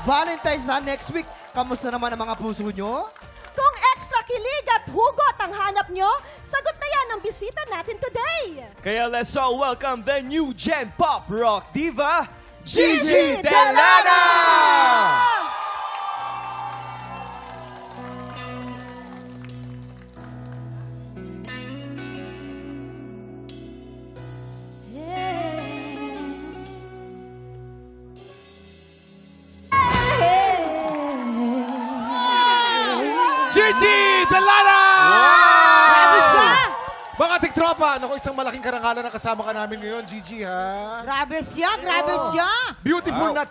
Valentine's na next week. Kamusta naman ang mga puso nyo? Kung extra kilig at hugot ang hanap nyo, sagot na yan ang bisita natin today. Kaya let's all welcome the new gen pop rock diva, Gigi Gigi Delana! Gigi Delana! Grabe siya! Mga tiktropa, naku, isang malaking karangalan na kasama ka namin ngayon, Gigi, ha? Grabe siya! Grabe siya! Beautiful na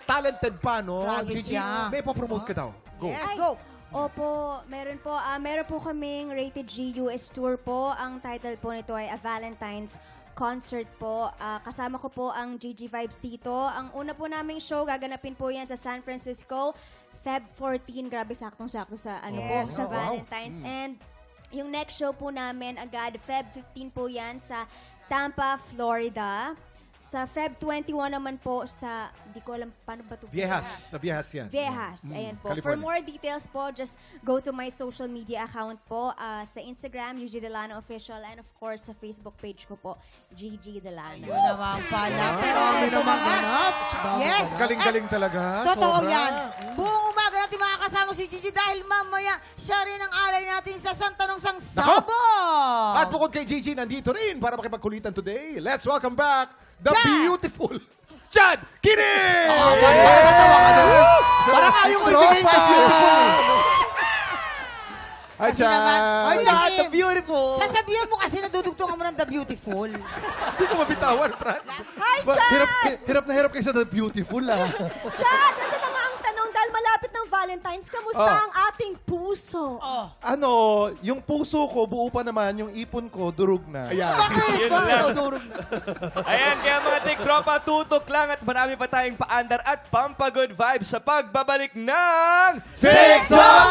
talented pa, no? Grabe Gigi, siya. may pa-promote ka daw. Go. Yes, Ay, go! Opo, meron po kaming Rated G US Tour po. Ang title po nito ay A Valentine's Concert po. Kasama ko po ang Gigi Vibes dito. Ang una po naming show, gaganapin po yan sa San Francisco, Feb 14. Grabe, saktong-sakto sa, Yes, sa wow. Valentine's. And yung next show po namin, agad, Feb 15 po yan sa Tampa, Florida. Sa Feb 21 naman po sa, di ko alam paano ba ito. Viehas. Sa Viehas yan. Viehas. Ayan po. For California. more details po, just go to my social media account po. Sa Instagram, Gigi Delana Official. And of course, sa Facebook page ko po, Gigi Delana. Yun naman pala. Pero ito naman. Yes! Galing-galing talaga. Totoo sobra. yan. Buong umaga natin makakasama si Gigi dahil mamaya siya rin ang alay natin sa Santanong Sang Sabo. At bukod kay Gigi, nandito rin para makipagkulitan today. Let's welcome back the Chad! beautiful Chad Kinney! Parang ayaw ko ibigay sa beautiful. Hi, Kasi naman, Chad! Chad, The beautiful! sasabihan mo kasi nadudugtungan mo ng The Beautiful. Hindi ko mabitawan, Brad. Hi, Chad! Hirap na hirap kayo sa The Beautiful, Chad, ito na nga ang tanong dahil malapit ng Valentine's. Kamusta ang ating puso? Ano, yung puso ko, buo pa naman, yung ipon ko, durog na. Ayan. Yun lang. Ayan, kaya mga tiktropa, tutok lang at marami pa tayong paandar at pampagood vibes sa pagbabalik ng TikTok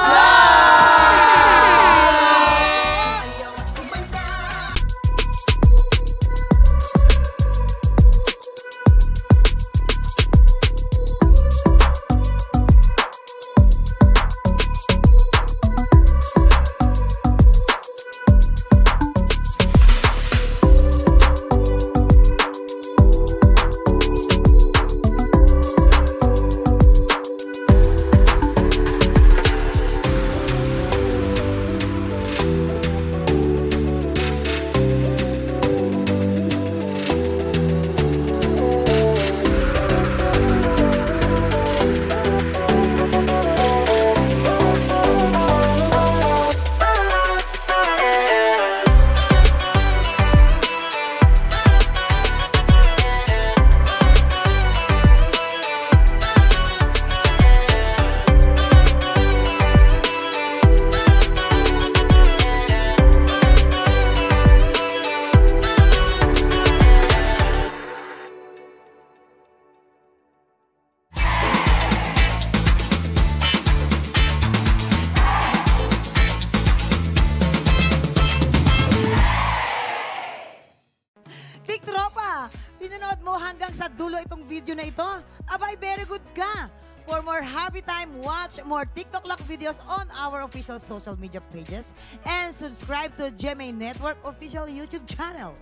Tiktropa, pinanood mo hanggang sa dulo itong video na ito? Abay, very good ka! For more happy time, watch more TikTok Lock videos on our official social media pages and subscribe to GMA Network official YouTube channel.